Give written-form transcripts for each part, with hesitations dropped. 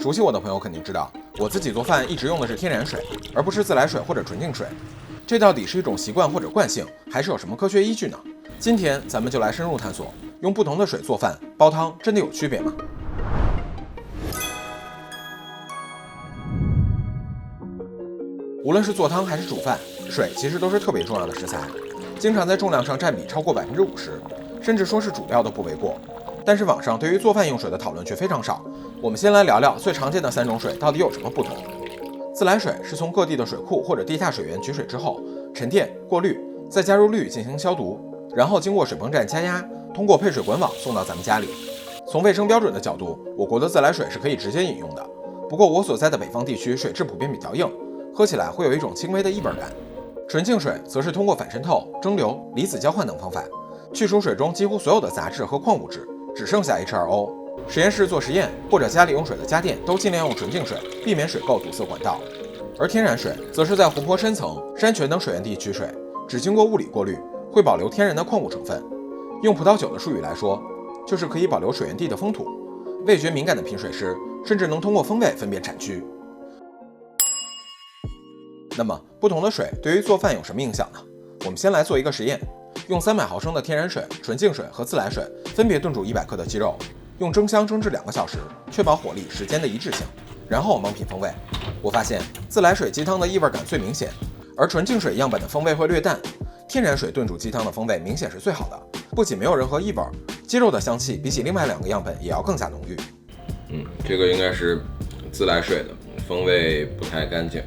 熟悉我的朋友肯定知道，我自己做饭一直用的是天然水，而不是自来水或者纯净水。这到底是一种习惯或者惯性，还是有什么科学依据呢？今天咱们就来深入探索，用不同的水做饭、煲汤真的有区别吗？无论是做汤还是煮饭，水其实都是特别重要的食材，经常在重量上占比超过50%，甚至说是主料都不为过。但是网上对于做饭用水的讨论却非常少。我们先来聊聊最常见的3种水到底有什么不同。自来水是从各地的水库或者地下水源取水之后，沉淀、过滤，再加入氯进行消毒，然后经过水泵站加压，通过配水管网送到咱们家里。从卫生标准的角度，我国的自来水是可以直接饮用的。不过我所在的北方地区水质普遍比较硬，喝起来会有一种轻微的异味感。纯净水则是通过反渗透、蒸馏、离子交换等方法，去除水中几乎所有的杂质和矿物质，只剩下 H2O。实验室做实验或者家里用水的家电都尽量用纯净水，避免水垢堵塞管道。而天然水则是在湖泊深层、山泉等水源地取水，只经过物理过滤，会保留天然的矿物成分。用葡萄酒的术语来说，就是可以保留水源地的风土。味觉敏感的品水师甚至能通过风味分辨产区。那么不同的水对于做饭有什么影响呢？我们先来做一个实验，用300毫升的天然水、纯净水和自来水分别炖煮100克的鸡肉，用蒸箱蒸至2个小时，确保火力、时间的一致性，然后猛品风味。我发现自来水鸡汤的异味感最明显，而纯净水样本的风味会略淡。天然水炖煮鸡汤的风味明显是最好的，不仅没有任何异味，鸡肉的香气比起另外2个样本也要更加浓郁。这个应该是自来水的，风味不太干净，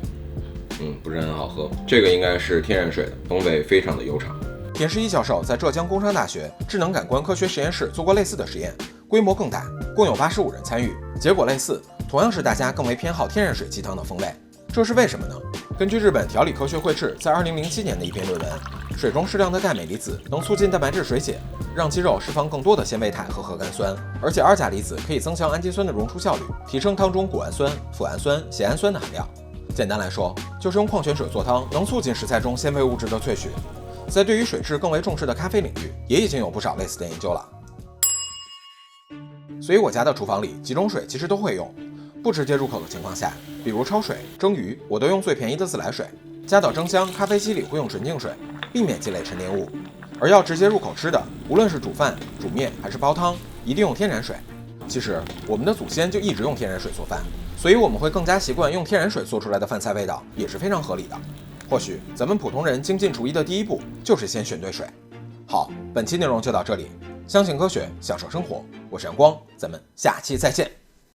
不是很好喝。这个应该是天然水的，风味非常的悠长。田世一教授在浙江工商大学智能感官科学实验室做过类似的实验，规模更大，共有85人参与，结果类似，同样是大家更为偏好天然水鸡汤的风味。这是为什么呢？根据日本调理科学会志在2007年的一篇论文，水中适量的钙镁离子能促进蛋白质水解，让肌肉释放更多的纤维肽和核苷酸，而且2价离子可以增强氨基酸的溶出效率，提升汤中谷氨酸、脯氨酸、缬氨酸的含量。简单来说，就是用矿泉水做汤，能促进食材中纤维物质的萃取。在对于水质更为重视的咖啡领域，也已经有不少类似的研究了。所以我家的厨房里几种水其实都会用。不直接入口的情况下，比如焯水、蒸鱼，我都用最便宜的自来水。加到蒸箱、咖啡机里会用纯净水，避免积累沉淀物。而要直接入口吃的，无论是煮饭、煮面还是煲汤，一定用天然水。其实我们的祖先就一直用天然水做饭，所以我们会更加习惯用天然水做出来的饭菜，味道也是非常合理的。或许咱们普通人精进厨艺的第一步就是先选对水。好，本期内容就到这里。相信科学，享受生活，我是阳光，咱们下期再见。